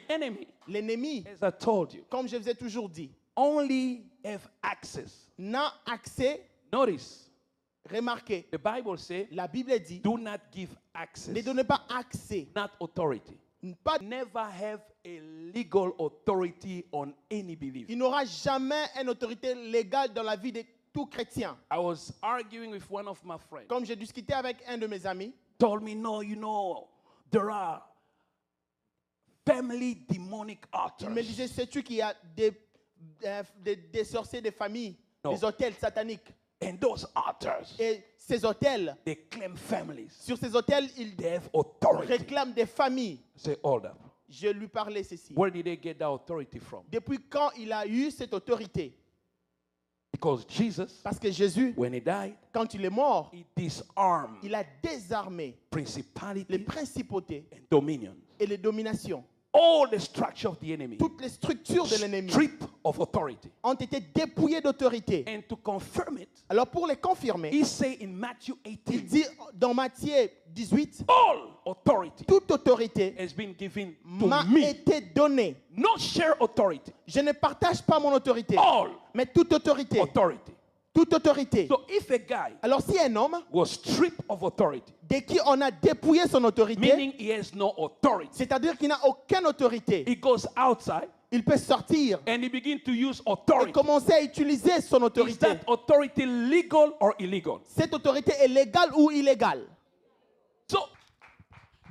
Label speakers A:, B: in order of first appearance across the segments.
A: enemy,
B: L'ennemi,
A: as I told you,
B: comme je vous ai toujours dit,
A: only have access.
B: n'a accès.
A: Notice,
B: Remarquez,
A: the Bible says,
B: la Bible dit,
A: do not give access,
B: ne donnez pas accès.
A: not authority.
B: Pas,
A: Never have a legal authority on any believer.
B: il n'aura jamais une autorité légale dans la vie de tout chrétien.
A: I was arguing with one of my friends.
B: Comme j'ai discuté avec un de mes amis,
A: Told me, no, you know, there are family demonic
B: il me
A: altars.
B: disait, sais-tu qu'il y a des sorciers de famille,
A: Non.
B: des hôtels sataniques.
A: And those altars,
B: Et ces hôtels,
A: they claim families.
B: sur ces hôtels, ils
A: They have authority.
B: réclament des familles.
A: Say, hold up.
B: Je lui parlais ceci.
A: Where did they get that authority from?
B: Depuis quand il a eu cette autorité?
A: Because Jesus,
B: Parce que Jésus,
A: when he died,
B: quand il est mort,
A: he disarmed
B: il a désarmé les
A: principalities
B: principautés
A: and dominions.
B: et les dominations.
A: All the structure of the enemy,
B: Toutes les structures de l'ennemi
A: strip of authority.
B: ont été dépouillées d'autorité.
A: And to confirm it,
B: Alors pour les confirmer,
A: he say in Matthew
B: il
A: 18,
B: dit dans Matthieu 18,
A: all authority
B: toute autorité
A: has been given to
B: m'a
A: me.
B: été donnée.
A: Not share authority,
B: Je ne partage pas mon autorité,
A: all
B: mais toute autorité.
A: authority.
B: Toute autorité.
A: So if a guy
B: Alors si un homme
A: was stripped of authority,
B: de qui on a dépouillé son autorité,
A: meaning he has no authority,
B: c'est-à-dire qu'il n'a aucune autorité,
A: he goes outside
B: il peut sortir
A: and he begins to use
B: et
A: authority.
B: commencer à utiliser son
A: Is
B: autorité.
A: that authority legal or illegal?
B: Cette autorité est légale ou illégale?
A: So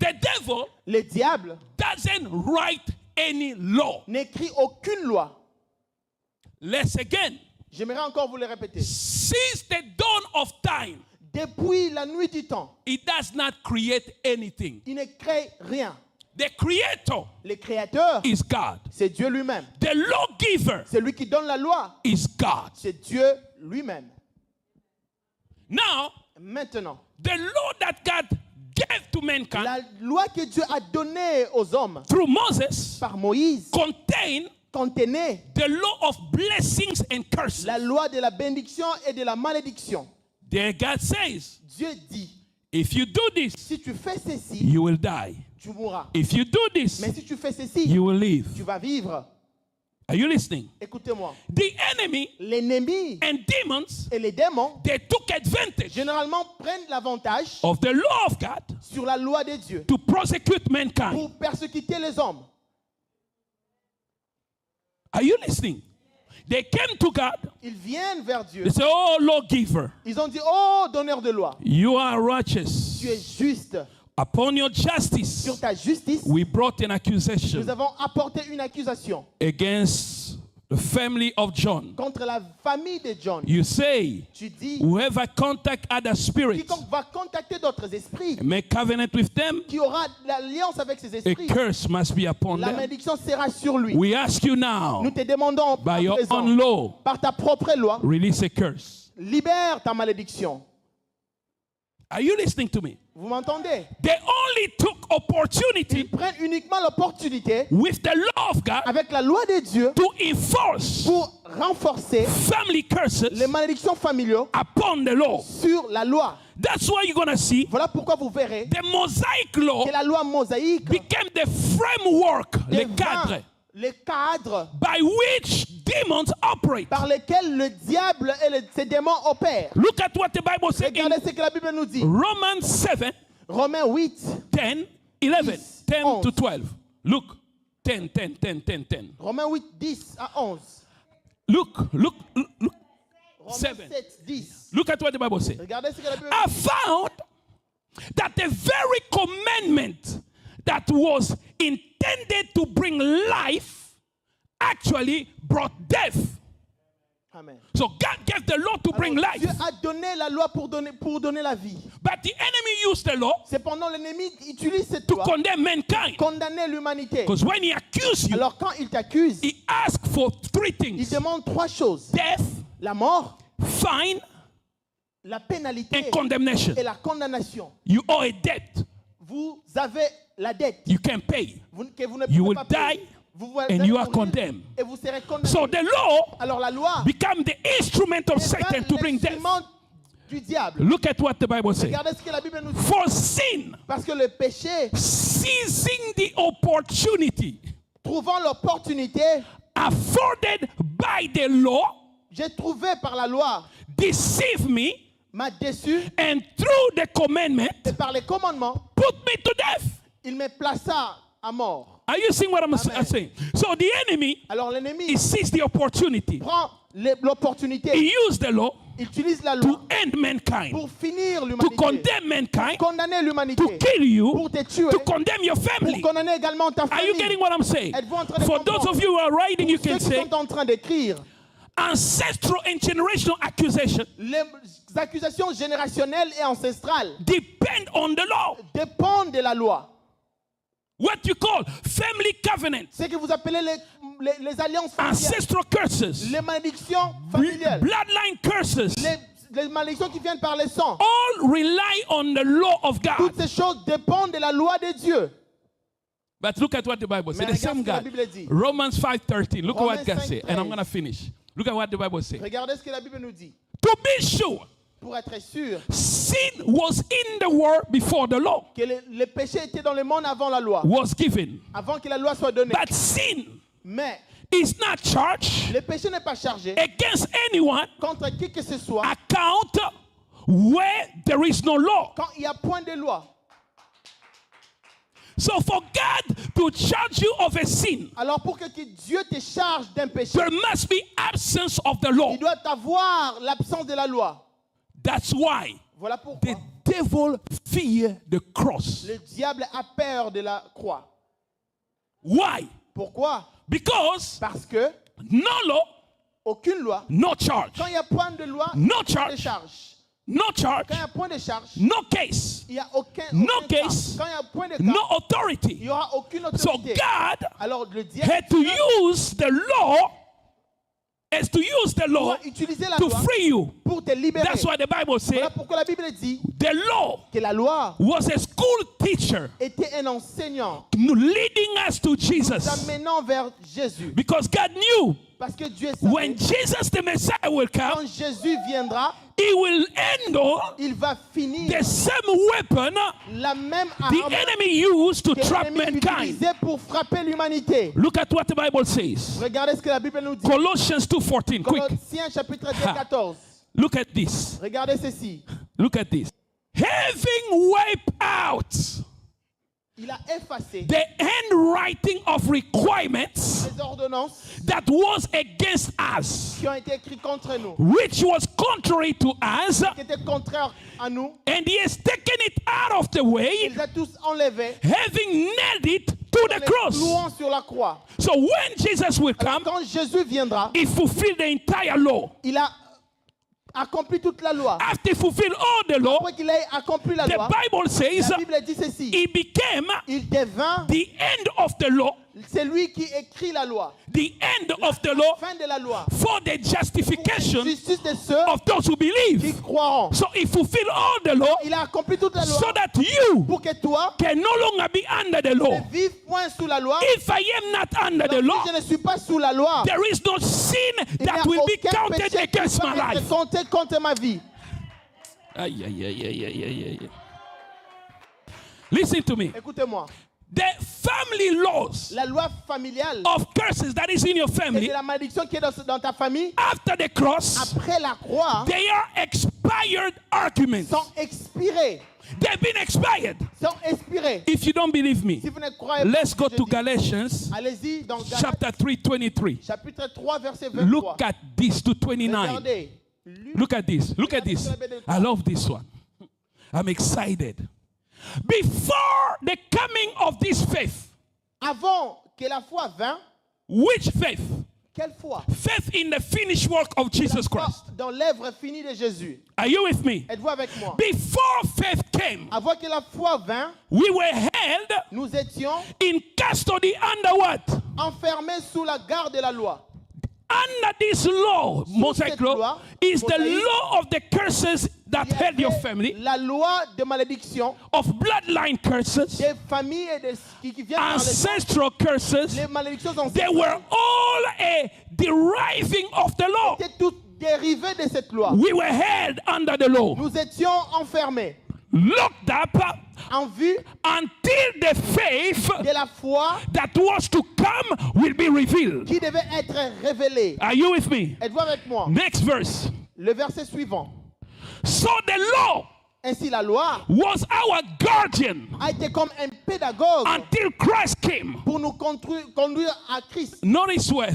A: the devil
B: Le diable
A: doesn't write any law.
B: n'écrit aucune loi.
A: Let's again.
B: J'aimerais encore vous le répéter.
A: Since the dawn of time,
B: Depuis la nuit du temps,
A: he does not create anything.
B: il ne crée rien.
A: The creator
B: Le créateur,
A: is God.
B: c'est Dieu lui-même.
A: The lawgiver
B: C'est lui qui donne la loi.
A: is God.
B: C'est Dieu lui-même.
A: Now,
B: Maintenant,
A: the law that God gave to mankind
B: la loi que Dieu a donnée aux hommes
A: through Moses
B: par Moïse
A: contain
B: contenait
A: the law of blessings and curses.
B: la loi de la bénédiction et de la malédiction.
A: There God says,
B: Dieu dit,
A: if you do this,
B: si tu fais ceci,
A: you will die.
B: tu mourras.
A: If you do this,
B: Mais si tu fais ceci,
A: you will live.
B: tu vas vivre.
A: Are you listening?
B: Écoutez-moi.
A: The enemy
B: L'ennemi
A: and demons,
B: et les démons,
A: they took advantage
B: généralement, prennent l'avantage
A: of the law of God
B: sur la loi de Dieu
A: to prosecute mankind.
B: pour persécuter les hommes.
A: Are you listening? They came to God.
B: Ils viennent vers Dieu.
A: They say, oh, lawgiver,
B: Ils ont dit, oh, donneur de loi,
A: you are righteous.
B: tu es juste.
A: Upon your justice,
B: Sur ta justice,
A: we brought an
B: nous
A: accusation
B: avons apporté une accusation
A: against the family of John.
B: contre la famille de John.
A: You say,
B: Tu dis,
A: whoever contact other spirits
B: quiconque va contacter d'autres esprits,
A: and make covenant with them,
B: qui aura l'alliance avec ces
A: a
B: esprits,
A: curse must be upon
B: la
A: them.
B: malédiction sera sur lui.
A: We ask you now,
B: Nous te demandons
A: by
B: à
A: your
B: présent,
A: own law,
B: par ta propre loi,
A: release a curse.
B: libère ta malédiction.
A: Are you listening to me?
B: Vous m'entendez?
A: They only took opportunity
B: Ils prennent uniquement l'opportunité
A: with the law of God
B: avec la loi de Dieu
A: to enforce
B: pour renforcer
A: family curses
B: les malédictions familiales
A: upon the law.
B: sur la loi.
A: That's why you're going to see
B: Voilà pourquoi vous verrez
A: the Mosaic law
B: que la loi mosaïque
A: became the framework, le
B: devint
A: cadre,
B: le cadre
A: by which demons operate.
B: par lequel le diable et ses démons opèrent.
A: Look at what the Bible says in
B: Regardez ce que la Bible nous dit.
A: Romans 7,
B: Romains 8,
A: 10, 11, 10 to 12. Look, 10, 10, 10, 10, 10.
B: Romains 8, 10 à 11.
A: Look.
B: Romains
A: 7.
B: 7, 10.
A: Look at what the Bible says.
B: Regardez ce que la Bible
A: I found that the very commandment that was intended to bring life actually brought death.
B: Amen.
A: So God gave the law to bring life.
B: Dieu a donné la loi pour donner la vie.
A: But the enemy used the law
B: Cependant, l'ennemi utilise cette
A: to
B: loi
A: condemn mankind.
B: pour condamner l'humanité.
A: Because when he accused you,
B: Alors quand il t'accuse,
A: he asked for three
B: il
A: things:
B: demande trois choses.
A: death,
B: La mort,
A: fine,
B: la pénalité
A: and condemnation.
B: et la condamnation.
A: You owe a debt.
B: Vous avez la dette
A: You can't pay.
B: que vous ne
A: You
B: pouvez
A: will
B: pas payer.
A: die
B: Vous
A: and
B: allez
A: you are
B: mourir
A: condemned.
B: et vous serez condamné.
A: So the law
B: Alors la loi
A: became the instrument of
B: est
A: Satan to bring death.
B: l'instrument du diable.
A: Look at what the Bible says.
B: Regardez ce que la Bible nous dit.
A: For sin,
B: Parce que le péché
A: seizing the opportunity
B: trouvant l'opportunité,
A: afforded by the law,
B: j'ai trouvé par la loi,
A: deceived me,
B: m'a déçu,
A: and through the commandment,
B: et par les commandements,
A: put me to death.
B: il me plaça à mort.
A: Are you seeing what I'm saying? So the enemy,
B: Alors
A: he
B: l'ennemi
A: sees the opportunity.
B: prend l'opportunité,
A: He used the law
B: il utilise la
A: to
B: loi
A: end mankind,
B: pour finir
A: to
B: l'humanité,
A: condemn mankind,
B: condamner
A: to
B: l'humanité,
A: kill you,
B: pour te tuer,
A: to condemn your
B: pour
A: family.
B: condamner également ta
A: Are you getting
B: famille.
A: what I'm saying?
B: Êtes-vous en train de
A: For those
B: comprendre?
A: of you who are writing, you
B: Ceux
A: can
B: qui
A: say
B: sont en train d'écrire,
A: ancestral and generational accusation
B: les accusations générationnelles et ancestrales
A: depend on the law.
B: dépendent de la loi.
A: What you call family covenant,
B: Ce que vous appelez les alliances familiales,
A: ancestral curses,
B: les malédictions familiales,
A: bloodline curses,
B: les malédictions qui viennent par le sang.
A: all rely on the law of God.
B: Toutes ces choses dépendent de la loi de Dieu.
A: But look at what the Bible says.
B: Mais
A: The same
B: regarde ce que la
A: God.
B: Bible dit.
A: Romans 5:13. Look at what
B: Romains
A: God said. And I'm
B: 5:13.
A: going to finish. Look at what the Bible says.
B: Regardez ce que la Bible nous dit.
A: To be sure,
B: Pour être sûr
A: sin was in the world before the law
B: que le péché était dans le monde avant la loi,
A: was given.
B: avant que la loi soit donnée.
A: But sin
B: Mais
A: is not charged
B: le péché n'est pas chargé
A: against anyone
B: contre qui que ce soit
A: account where there is no law.
B: quand il n'y a point de loi.
A: So for God to charge you of a sin,
B: Alors pour que Dieu te charge d'un péché,
A: there must be absence of the law.
B: il doit avoir l'absence de la loi.
A: That's why
B: Voilà pourquoi
A: the devil fear the cross.
B: le diable a peur de la croix.
A: Why?
B: Pourquoi?
A: Because
B: Parce que
A: no law,
B: aucune loi,
A: no charge.
B: quand il y a point de loi,
A: No
B: pas de
A: charge.
B: charge.
A: No charge,
B: Quand il y a point de charge,
A: no case,
B: il n'y a aucun
A: No
B: cas.
A: case.
B: Quand il y a point de cas,
A: no
B: il
A: authority.
B: n'y aura aucune
A: So
B: autorité.
A: God
B: Alors le diable
A: had to use the law
B: doit utiliser la
A: to
B: loi
A: free you.
B: pour te libérer.
A: That's why the Bible says
B: Voilà pourquoi la Bible dit
A: the law
B: que la loi
A: was a school teacher
B: était un enseignant
A: leading us to
B: nous
A: Jesus.
B: amenant vers Jésus.
A: Because God knew
B: Parce que Dieu
A: when
B: savait,
A: Jesus the Messiah will
B: quand
A: come,
B: Jésus viendra,
A: he will handle
B: il va finir
A: the same weapon
B: la même
A: the
B: arme
A: enemy used to
B: que
A: trap
B: l'ennemi
A: mankind.
B: utilisait pour frapper l'humanité.
A: Look at what the Bible says.
B: Regardez ce que la Bible nous dit.
A: Colossians 2:14. Quick.
B: Colossiens chapitre 2, 14.
A: Look at this.
B: Regardez ceci.
A: Look at this. Having wiped out
B: Il a effacé
A: the handwriting of requirements
B: les ordonnances
A: that was against us,
B: qui ont été écrites contre nous,
A: which was contrary to us,
B: qui étaient contraires à nous.
A: and he has taken it out of the way,
B: Il les a tous enlevés,
A: having nailed it to the
B: les
A: cross.
B: clouant sur la croix.
A: So when Jesus will
B: Alors,
A: come,
B: quand Jésus viendra,
A: he fulfilled the entire law.
B: il a accompli toute la loi.
A: After he fulfilled all the law,
B: Après qu'il ait accompli la
A: the
B: loi,
A: Bible says
B: la Bible dit ceci.
A: he became
B: Il devint
A: the end of the law,
B: celui qui écrit la loi.
A: the end of the law
B: Fin de la loi.
A: for the justification
B: Justice de ceux
A: of those who
B: qui
A: believe.
B: croiront.
A: So he fulfilled all the law
B: Il a accompli toute la loi
A: so that you
B: pour que toi
A: can no longer be under the law.
B: ne vives point sous la loi.
A: If I am not under the
B: Donc,
A: law,
B: si je ne suis pas sous la loi,
A: there is no sin
B: il n'y a
A: that will be
B: aucun
A: counted
B: péché qui
A: against
B: peut
A: my
B: être
A: life.
B: compté contre ma vie.
A: Ay, ay, ay, ay, ay, ay, ay. Listen to me.
B: Écoutez-moi.
A: The family laws
B: La loi familiale
A: of curses that is in your
B: et
A: family
B: de la malédiction qui est dans ta famille,
A: after the cross,
B: après la croix,
A: they are expired arguments.
B: sont expirées.
A: They've been expired.
B: Sont expirées.
A: If you don't believe me,
B: Si vous ne croyez pas,
A: let's go
B: ce que
A: to
B: je dis,
A: Galatians
B: allez-y dans Galates,
A: chapter 3:23.
B: chapitre 3, verset 23.
A: Look at this to 29.
B: Regardez.
A: Look at this. Look at this. I love this one. I'm excited. Before the coming of this faith,
B: Avant que la foi vint,
A: which faith?
B: quelle foi?
A: Faith in the finished work of Jesus
B: La foi
A: Christ.
B: dans l'œuvre finie de Jésus.
A: Are you with me?
B: Êtes-vous avec moi?
A: Before faith came,
B: Avant que la foi vint,
A: we were held
B: nous étions
A: in custody under what?
B: enfermés sous la garde de la loi.
A: Under this law, Mosaic
B: cette
A: law,
B: loi,
A: is the
B: Mosaïque,
A: law of the curses that
B: Il y
A: held your
B: avait
A: family,
B: la loi de malédiction
A: of bloodline curses,
B: des familles et qui viennent par le sang,
A: ancestral curses.
B: les malédictions
A: They
B: ancestrales
A: were all a deriving of the law.
B: étaient toutes dérivées de cette loi.
A: We were held under the law.
B: Nous étions enfermés.
A: looked up
B: en vue
A: until the faith
B: de la foi
A: that was to come will be revealed.
B: qui devait être révélée.
A: Are you with me?
B: Êtes-vous avec moi?
A: Next verse.
B: Le verset suivant.
A: So the law
B: Ainsi la loi
A: was our guardian
B: a été comme un pédagogue
A: until Christ came.
B: pour nous conduire à Christ.
A: Notice well.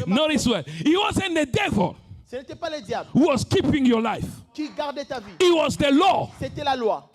A: Notice well. It wasn't the devil
B: Ce n'était pas le diable
A: who was keeping your life.
B: qui gardait ta vie.
A: It was the law.
B: C'était la loi.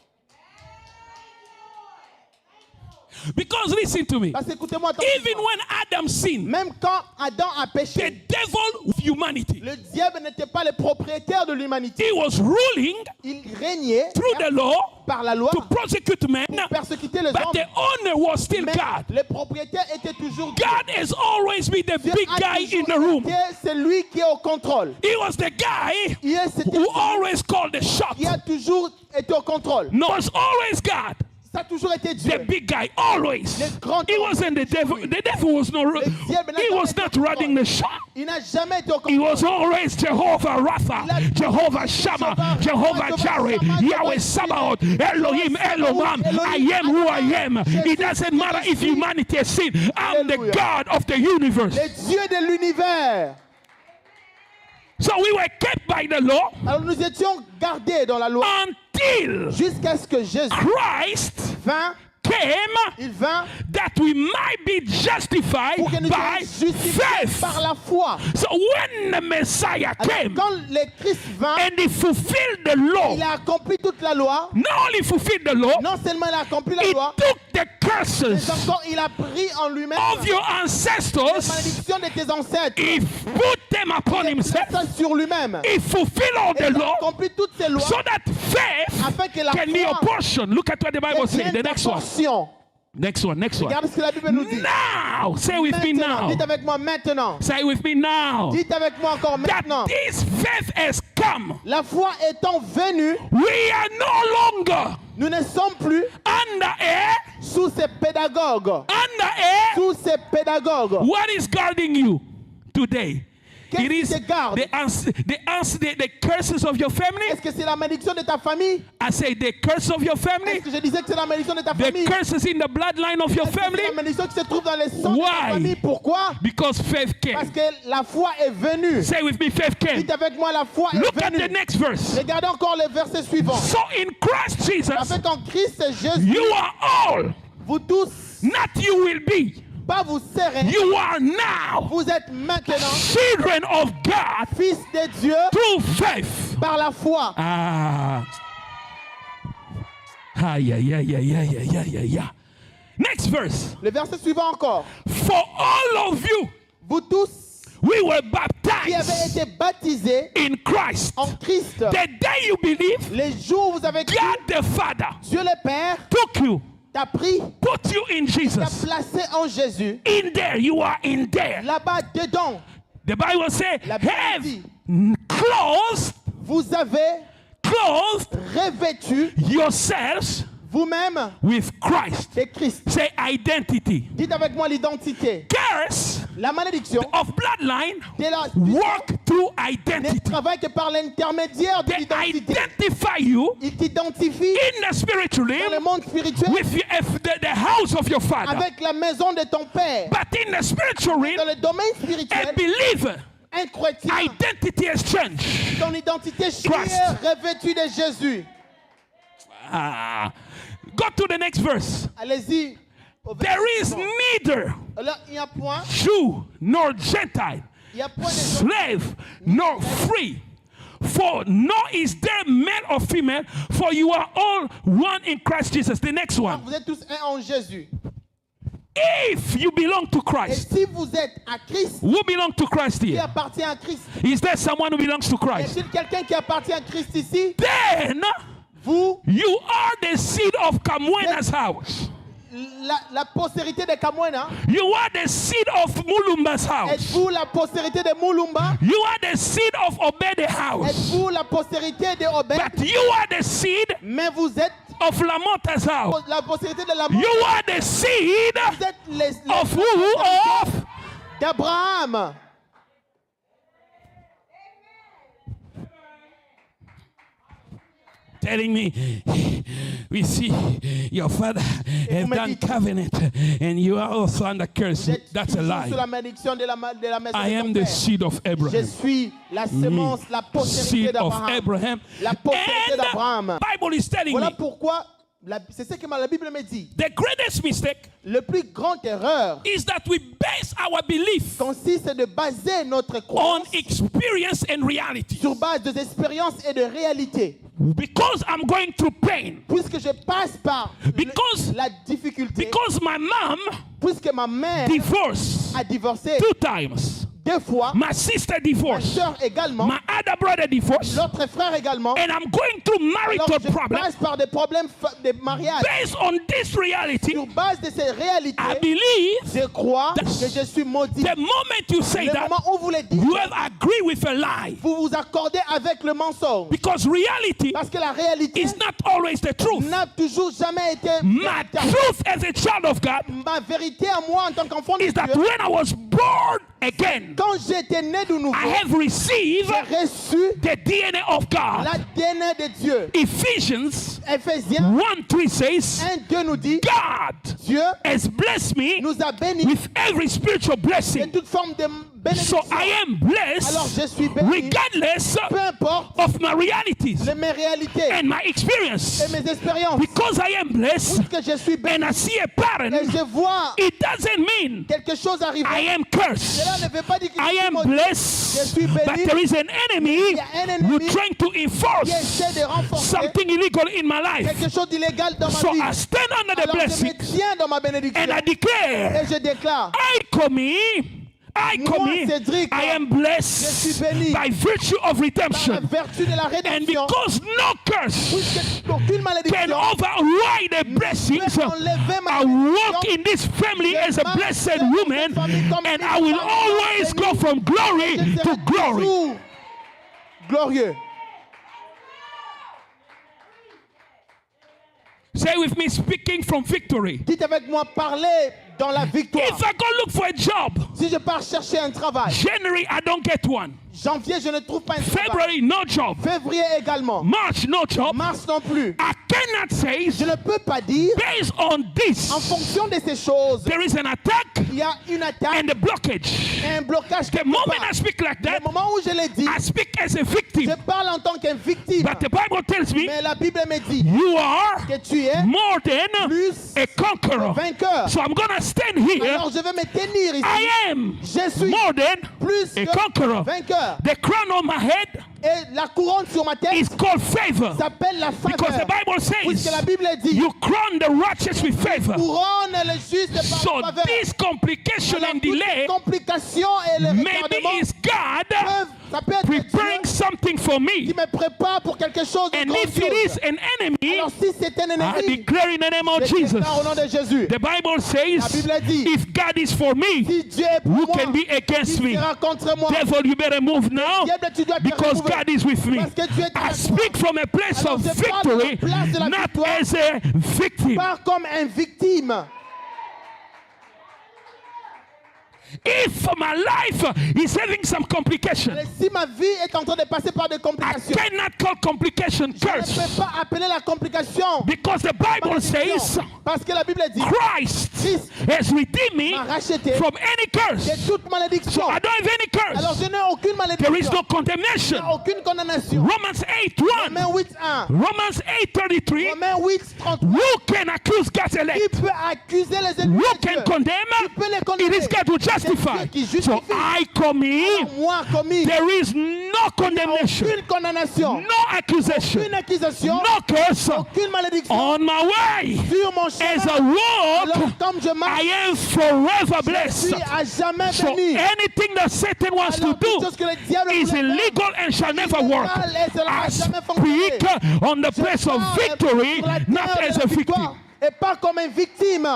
A: Because listen to me.
B: Parce que écoutez-moi
A: Even
B: attentivement.
A: when Adam sinned,
B: Même quand Adam a
A: the
B: péché,
A: devil of humanity,
B: le diable n'était pas le propriétaire de l'humanité.
A: he was ruling
B: Il régnait
A: through the law
B: par la loi
A: to prosecute men,
B: pour persécuter les
A: but
B: hommes.
A: the owner was still
B: Mais
A: God.
B: le propriétaire était toujours Dieu.
A: God has always been the
B: Dieu
A: big
B: a
A: guy in
B: toujours
A: the room.
B: été celui qui est au contrôle.
A: He was the guy
B: C'était
A: who always called the shot.
B: qui a toujours été au contrôle.
A: No, it's always God.
B: Ça a toujours été
A: The
B: Dieu.
A: big guy, always.
B: Le grand
A: It wasn't the devil. The devil was not. He was not running the show.
B: Il n'a jamais été au
A: He
B: contrôle.
A: was always Jehovah Rapha, Jehovah Shammah, Jehovah Jireh, Yahweh Sabaoth, Elohim, Elohim. I am who I am. It doesn't matter if humanity has sinned. I'm the God of the universe.
B: Le Dieu de l'univers.
A: So we were kept by the law
B: Alors nous étions gardés dans la loi
A: until
B: jusqu'à ce que Jésus
A: Christ
B: vint.
A: came
B: Il vint
A: that we might be justified
B: pour que nous
A: by
B: soyons justifiés
A: faith.
B: par la foi.
A: So when the Messiah
B: Alors,
A: came
B: quand le Christ vint,
A: and he fulfilled the law,
B: il a accompli toute la loi.
A: not only fulfilled the law,
B: Non seulement il a accompli la
A: he
B: loi,
A: took the
B: mais
A: curses
B: encore il a pris en lui-même
A: of your
B: la
A: ancestors,
B: malédiction de tes ancêtres.
A: he put them upon
B: Il a
A: himself,
B: pris ça sur lui-même.
A: he fulfilled all
B: Et
A: the
B: il a
A: law
B: accompli toutes ces lois
A: so that faith
B: afin que la
A: can be your
B: foi
A: portion. Look at what the Bible says.
B: devienne
A: The
B: ta
A: next one.
B: portion.
A: Next one. Next one.
B: Regarde ce que la Bible nous dit.
A: Now, say with me
B: Maintenant,
A: now.
B: dites avec moi maintenant.
A: Say with me now.
B: Dites avec moi encore
A: That
B: maintenant.
A: this faith has come.
B: La foi étant venue,
A: We are no longer
B: nous ne sommes plus
A: under a
B: sous ces pédagogues.
A: under a.
B: Sous ces pédagogues.
A: What is guarding you today?
B: Qu'est-ce
A: It
B: qui
A: is
B: te garde?
A: the curses of your family.
B: Est-ce que c'est la malédiction de ta famille?
A: I say the curse of your family.
B: Est-ce que je disais que c'est la malédiction de ta
A: The
B: famille?
A: curses in the bloodline of your
B: Est-ce que c'est
A: family.
B: la malédiction qui se trouve dans les sangs de
A: Why?
B: ta famille? Pourquoi?
A: Because faith
B: Parce
A: came.
B: que la foi est venue.
A: Say with me, faith came.
B: Dites avec moi, la foi est
A: Look at the
B: venue.
A: next verse.
B: Regardez encore le verset suivant.
A: So in Christ Jesus,
B: Avec en Christ Jésus,
A: you are all,
B: vous tous,
A: not you will be.
B: pas vous serez,
A: You are now
B: vous êtes maintenant
A: children of God
B: fils de Dieu
A: through faith.
B: par la foi.
A: Yeah. Next verse.
B: Le verset suivant encore.
A: For all of you,
B: Vous tous
A: we were
B: qui avez
A: baptized
B: été baptisés
A: in Christ.
B: en Christ,
A: The day you believe,
B: les jours où vous avez cru,
A: God the Father
B: Dieu le Père
A: took you,
B: t'a pris,
A: put you in
B: t'a
A: Jesus.
B: placé en Jésus.
A: In there, you are in there.
B: Là-bas, dedans,
A: The Bible says,
B: La Bible
A: have
B: dit,
A: clothed
B: vous avez revêtu
A: yourselves
B: vous-même
A: with Christ.
B: de Christ.
A: Say identity.
B: Dites avec moi l'identité.
A: Curse
B: La malédiction
A: of bloodline
B: du
A: work through
B: ne
A: identity.
B: travaille que par l'intermédiaire de
A: They
B: l'identité.
A: identify you
B: Il t'identifie
A: in the spiritual
B: dans le
A: realm
B: monde spirituel
A: with the house of your father.
B: avec la maison de ton père.
A: But in the spiritual
B: Dans
A: realm,
B: le domaine
A: a
B: spirituel,
A: believer,
B: un chrétien,
A: identity has changed.
B: ton identité
A: Christ.
B: est revêtue de Jésus.
A: Go to the next verse.
B: Allez-y. Au verset
A: There is
B: suivant.
A: neither
B: Alors, il n'y a point,
A: Jew nor Gentile,
B: il y a point de
A: slave nor free. For nor is there male or female, for you are all one in Christ Jesus. The next one.
B: Vous êtes tous un en Jésus.
A: If you belong to
B: Et
A: Christ,
B: si vous êtes à Christ,
A: who belong to Christ
B: qui
A: here?
B: appartient à Christ,
A: Is there someone who belongs to
B: y
A: Christ?
B: a-t-il quelqu'un qui appartient à Christ ici?
A: Then
B: Vous,
A: you are the seed of Kamwena's house.
B: la postérité de Kamwena,
A: You are the seed of Mulumba's house.
B: êtes-vous la postérité de Mulumba?
A: You are the seed of Obed's house.
B: Êtes-vous la postérité de Obed?
A: But you are the seed
B: Mais vous êtes
A: of Lamota's house.
B: la postérité de la
A: You are the seed
B: Vous êtes les
A: of who? Of
B: d'Abraham.
A: telling me, we see your father have
B: me
A: done
B: dites,
A: covenant and you are also under curse.
B: Vous êtes
A: That's a
B: toujours
A: lie.
B: sous la malédiction de la maison
A: I
B: de
A: am
B: ton
A: the
B: père.
A: seed of
B: Je
A: Abraham.
B: suis la sémence, la postérité
A: Seed of
B: d'Abraham.
A: Abraham.
B: La postérité
A: And
B: d'Abraham.
A: Bible is telling
B: Voilà
A: me
B: pourquoi, c'est ce que la Bible me dit.
A: the greatest mistake
B: Le plus grande erreur
A: is that we base our belief
B: consiste de baser notre
A: on
B: croyance
A: experience and reality.
B: sur base des expériences et de réalités.
A: Because I'm going through pain.
B: Puisque je passe par la difficulté,
A: Because my mom
B: puisque ma mère
A: divorced
B: a divorcé
A: 2 times.
B: 2 fois,
A: My sister
B: ma
A: divorced.
B: soeur également,
A: My other brother divorced.
B: l'autre frère également.
A: And I'm going through
B: Alors
A: marital
B: je
A: problems.
B: passe par des problèmes de mariage.
A: Based on this reality,
B: Sur base de ces réalités,
A: I believe
B: je crois
A: that
B: que je suis maudit.
A: the moment you say
B: Le
A: that,
B: moment où vous le dites,
A: you have agreed with a lie.
B: vous vous accordez avec le mensonge.
A: Because reality
B: Parce que la réalité
A: is not always the truth.
B: n'a toujours jamais été
A: My
B: véritable.
A: truth as a child of God
B: Ma vérité à moi en tant qu'enfant de
A: is that
B: Dieu,
A: when I was born again,
B: quand j'étais né de nouveau,
A: I have received
B: j'ai reçu
A: the DNA of God.
B: l'ADN de Dieu.
A: Ephesians
B: Ephésiens
A: 1:3 says,
B: 1:2 nous dit,
A: God
B: Dieu
A: has blessed me
B: nous a bénis
A: with every spiritual
B: de
A: blessing.
B: toute forme de
A: So
B: bénédiction.
A: I am
B: Alors je
A: blessed
B: suis béni,
A: regardless
B: peu importe
A: of my realities
B: mes réalités
A: and my experience.
B: et mes expériences.
A: Because I am blessed
B: Puisque je suis béni
A: and I see a pattern,
B: et je vois
A: it doesn't mean
B: quelque chose arriver,
A: I am
B: cela
A: cursed.
B: ne veut pas dire que
A: I
B: je suis
A: am
B: maudit. Je
A: blessed,
B: suis béni.
A: but there is an enemy
B: Il y a un
A: who
B: ennemi
A: trying to
B: qui
A: enforce
B: essaie de renforcer
A: something illegal in my life.
B: quelque chose d'illégal dans ma
A: So
B: vie.
A: I stand under the
B: Alors je
A: blessing
B: me tiens dans ma bénédiction
A: and I declare,
B: et je déclare,
A: I,
B: Cédric,
A: I am
B: je suis
A: blessed
B: béni
A: by virtue of
B: par la
A: redemption.
B: vertu de la
A: And
B: rédemption,
A: because no curse
B: puisque aucune
A: can
B: malédiction
A: override the blessings,
B: peut enlever ma
A: I walk
B: bénédiction.
A: in this family as a
B: Je
A: blessed
B: marche dans
A: woman,
B: cette famille comme
A: and
B: une
A: I will
B: femme
A: always
B: bénie.
A: go from glory
B: Je
A: to
B: serai
A: glory.
B: toujours glorieux.
A: Say with me, speaking from victory.
B: Dites avec moi, parlez dans la victoire.
A: If I go look for a job,
B: Si je pars chercher un travail,
A: January I don't get one.
B: janvier, je ne trouve pas un travail.
A: February no job.
B: Février également.
A: March no job.
B: Mars non plus.
A: I cannot say
B: Je ne peux pas dire,
A: based on this
B: en fonction de ces choses,
A: there is an attack
B: il y a une attaque
A: and a blockage.
B: et un blocage.
A: The
B: quelque
A: moment
B: part.
A: I speak like
B: Le
A: that,
B: moment où je l'ai dit,
A: I speak as a
B: je
A: victim.
B: parle en tant qu'un victime.
A: But the Bible tells me
B: Mais la Bible me dit
A: you are
B: que tu es
A: more than
B: plus
A: a conqueror.
B: vainqueur.
A: So I'm gonna stand here.
B: Alors je vais me tenir ici.
A: I am
B: Je suis
A: more than
B: plus
A: a
B: que
A: conqueror.
B: vainqueur.
A: The crown on my head
B: Et la couronne sur ma tête
A: is called favor.
B: s'appelle la
A: Because the
B: faveur.
A: Bible
B: Puisque
A: says
B: la Bible dit,
A: you crown the righteous with favor.
B: couronne le juste par
A: So
B: la faveur.
A: this complication
B: Alors,
A: and
B: toutes les
A: delay
B: complications et les
A: maybe
B: retardements
A: is God
B: ça peut être Dieu
A: preparing something for
B: qui
A: me.
B: me prépare pour quelque chose de
A: And if it
B: grandiose.
A: is an enemy,
B: Alors si c'est un
A: I
B: ennemi,
A: declare in the name of
B: je
A: Jesus.
B: déclare au nom de Jésus.
A: The Bible
B: La
A: says,
B: Bible dit,
A: if God is for me,
B: si Dieu est pour
A: who
B: moi,
A: can be against
B: qui
A: me?
B: sera contre moi?
A: Devil, you better move now
B: Diable, tu dois te
A: because
B: retrouver.
A: God is with me.
B: Parce que Dieu est
A: I
B: avec
A: speak from a place
B: Alors,
A: of
B: je parle de la
A: victory,
B: place de la
A: not
B: victoire.
A: as a victim.
B: Pas comme un victime.
A: If my life is having some complication,
B: Et si ma vie est en train de passer par des
A: I
B: complications,
A: cannot call complication
B: je ne peux
A: curse
B: pas appeler la complication
A: because the Bible says
B: parce que la Bible dit,
A: Christ
B: Christ
A: has redeemed me
B: m'a racheté
A: from any curse.
B: de toute malédiction.
A: So I don't have any
B: Alors
A: curse.
B: je n'ai aucune
A: There is
B: malédiction,
A: no condemnation.
B: aucune condamnation.
A: Romans 8:1.
B: Romains 8:1,
A: Romans 8:33.
B: Romains 8:33.
A: Who can accuse God's
B: Qui
A: elect?
B: peut accuser les ennemis
A: Who
B: de Dieu?
A: can condemn?
B: Qui peut les
A: It
B: condamner?
A: is God who justifies.
B: C'est Dieu qui justifie.
A: So I come in.
B: Moi commis
A: There is no condemnation,
B: aucune condamnation,
A: no accusation,
B: aucune accusation,
A: no curse
B: aucune malédiction
A: on my way.
B: sur mon
A: As
B: chemin.
A: I walk,
B: Alors comme je marche,
A: I am forever
B: je
A: blessed.
B: suis à jamais
A: So
B: béni.
A: anything that Satan wants to
B: Alors toute
A: do
B: chose que le diable
A: is
B: voulait faire,
A: illegal and shall never work.
B: et cela
A: I
B: va jamais fonctionner.
A: speak on the
B: Je
A: place of
B: parle
A: victory,
B: sur la terre
A: not
B: de
A: as
B: la
A: a
B: victoire,
A: victim.
B: et pas comme une victime.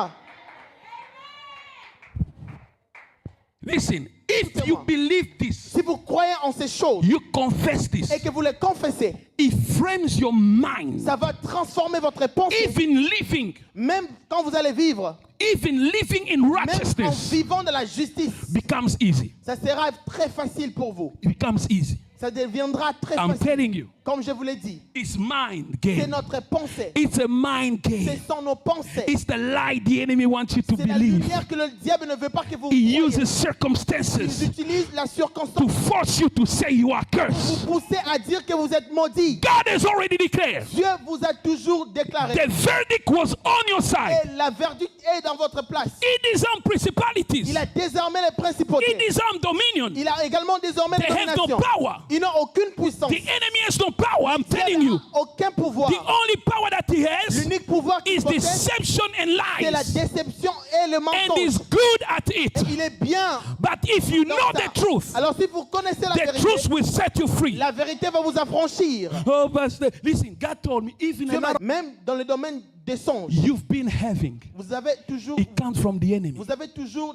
A: Listen, if you believe this,
B: Si vous croyez en ces choses
A: you confess this,
B: et que vous les confessez,
A: it frames your mind.
B: ça va transformer votre pensée.
A: Even living,
B: Même quand vous allez vivre,
A: even living in
B: même en
A: righteousness
B: vivant de la justice,
A: becomes easy.
B: ça sera très facile pour vous.
A: It becomes easy.
B: Ça deviendra très
A: I'm
B: facile.
A: telling you.
B: Comme je vous l'ai dit,
A: It's mind
B: c'est
A: game.
B: notre pensée.
A: It's a mind
B: Ce
A: game.
B: sont nos pensées.
A: It's the lie the enemy wants you to
B: C'est la
A: believe.
B: lumière que le diable ne veut pas que vous
A: He
B: croyiez.
A: uses
B: Ils
A: circumstances
B: utilisent la
A: to
B: circonstance
A: force you to say you are
B: pour
A: cursed.
B: vous pousser à dire que vous êtes maudit.
A: God has already declared.
B: Dieu vous a toujours déclaré.
A: The verdict was on your side.
B: Et la verdict est dans votre place.
A: He disarmed principalities.
B: Il a désormais les
A: He
B: principautés.
A: disarmed dominion.
B: Il a également désormais
A: They
B: les
A: have no
B: dominations.
A: power.
B: Ils n'ont aucune puissance.
A: The enemy has no power. I'm
B: Il
A: telling you.
B: n'a aucun pouvoir.
A: The only power that he has
B: L'unique pouvoir qu'il
A: is
B: possède,
A: deception and
B: c'est la
A: lies.
B: déception et le
A: And
B: mensonge.
A: he's good at it.
B: Et il est bien
A: But if you
B: dans
A: know
B: ça.
A: the truth,
B: Alors si vous connaissez la
A: the
B: vérité,
A: truth will set you free.
B: la vérité va vous affranchir.
A: Oh, Pastor, listen, God told me, even
B: Dieu m'a-
A: another
B: Même dans le domaine des songes,
A: you've been having,
B: vous avez toujours
A: it comes from the enemy.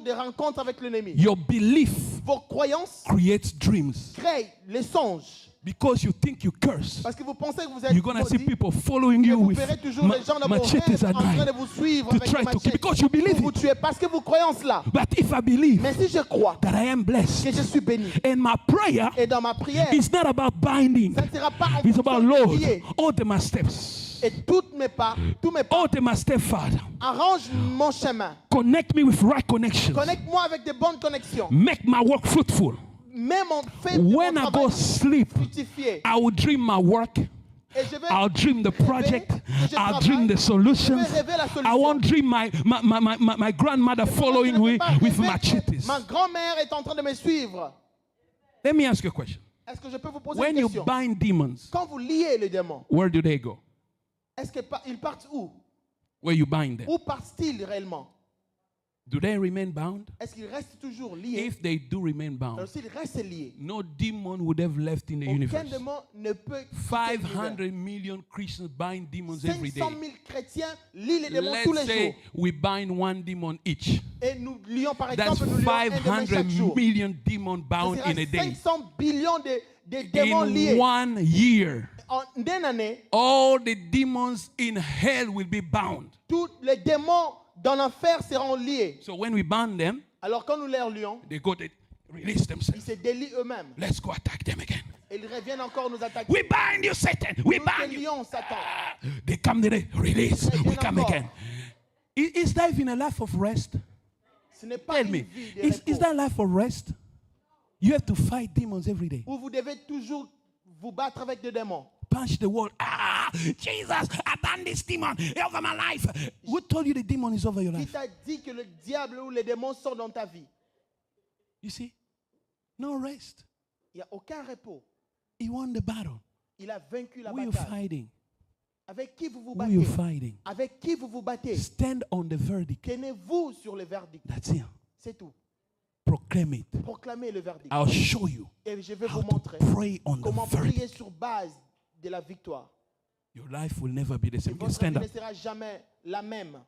B: des rencontres avec l'ennemi.
A: Your belief
B: Vos croyances
A: creates dreams
B: créent les songes.
A: because you think you curse.
B: Parce que vous pensez que vous êtes
A: You're going to see
B: maudit.
A: people following
B: Et
A: you
B: vous
A: with
B: verrez toujours les gens dans vos
A: machetes
B: rêves
A: at
B: en train
A: night
B: de vous suivre
A: to
B: avec
A: try
B: des
A: to kill
B: machettes
A: because you believe
B: pour vous
A: it.
B: tuer parce que vous croyez en cela.
A: But if I believe
B: Mais si je crois
A: that I am
B: que
A: blessed
B: je suis béni
A: and my prayer
B: et dans ma prière,
A: is not about binding,
B: ça ne sera pas en
A: it's about
B: fonction de
A: Lord,
B: prier.
A: order my steps,
B: Et tous mes pas
A: order my step, Father.
B: arrange mon chemin.
A: Connect me with right connections.
B: Connecte-moi avec des bonnes connexions.
A: Make my work fruitful.
B: Même en fait
A: When I go
B: travail
A: sleep,
B: fructifié.
A: I will dream my work.
B: Et je vais
A: I'll dream the project.
B: je
A: I'll
B: travaille.
A: dream the solutions.
B: Je vais rêver la solution.
A: I won't dream my grandmother following me with machetes.
B: Ma grand-mère est en train de me suivre.
A: Let me ask you a question.
B: Est-ce que je peux vous poser
A: When
B: une
A: you
B: question?
A: bind demons,
B: Quand vous liez les démons,
A: where do they go?
B: est-ce qu'ils partent où?
A: Where you bind them?
B: Où partent-ils réellement?
A: Do they remain bound?
B: Est-ce qu'ils restent toujours liés?
A: If they do remain bound,
B: Alors s'ils restent liés,
A: no demon would have left in the
B: aucun
A: universe.
B: démon ne peut quitter l'univers.
A: 500 million Christians bind demons every
B: 500
A: day.
B: 000 chrétiens lient les démons tous
A: Let's
B: les jours.
A: say we bind one demon each.
B: Et nous lions par
A: That's
B: exemple, nous lions un démon chaque
A: 500
B: jour.
A: million demons bound
B: Ce
A: in a
B: sera
A: day.
B: 500 billions de démons
A: In
B: liés.
A: 1 year,
B: En une année,
A: all the demons in hell will be bound.
B: tous les démons dans l'enfer seront liés.
A: So when we bind them,
B: Alors quand nous les lions,
A: they go to release
B: ils
A: themselves.
B: se délient eux-mêmes.
A: Let's go attack them again.
B: Et ils reviennent encore nous attaquer.
A: We bind you, Satan. We
B: Nous
A: bind
B: te
A: you.
B: lions, Satan.
A: They come to the release.
B: They
A: We
B: viennent
A: come
B: encore.
A: again. Is that even a life of rest?
B: Ce n'est pas
A: Tell
B: une
A: me.
B: vie de
A: Is
B: repos
A: that life of rest? You have to fight demons every day.
B: où vous devez toujours vous battre avec des démons.
A: Punch the wall. Ah, Jesus, I done this demon over my life. Who told you the demon is over your
B: Qui
A: life?
B: t'a dit que le diable ou les démons sont dans ta vie?
A: You see? No rest.
B: Il n'y a aucun repos.
A: He won the battle.
B: Il a vaincu la
A: Who are you
B: bataille.
A: fighting?
B: Avec qui vous vous
A: Who are you
B: battez?
A: fighting?
B: Avec qui vous vous battez?
A: Stand on the verdict.
B: Tenez-vous sur le verdict.
A: That's it.
B: C'est tout.
A: Proclaim it.
B: Proclamez le verdict.
A: I'll show you
B: Et je vais
A: how
B: vous
A: to
B: montrer
A: pray on the
B: comment prier
A: verdict.
B: sur base de la victoire.
A: Your life will never be the
B: Et
A: same. You can
B: votre vie
A: stand
B: ne
A: up.
B: sera jamais la même.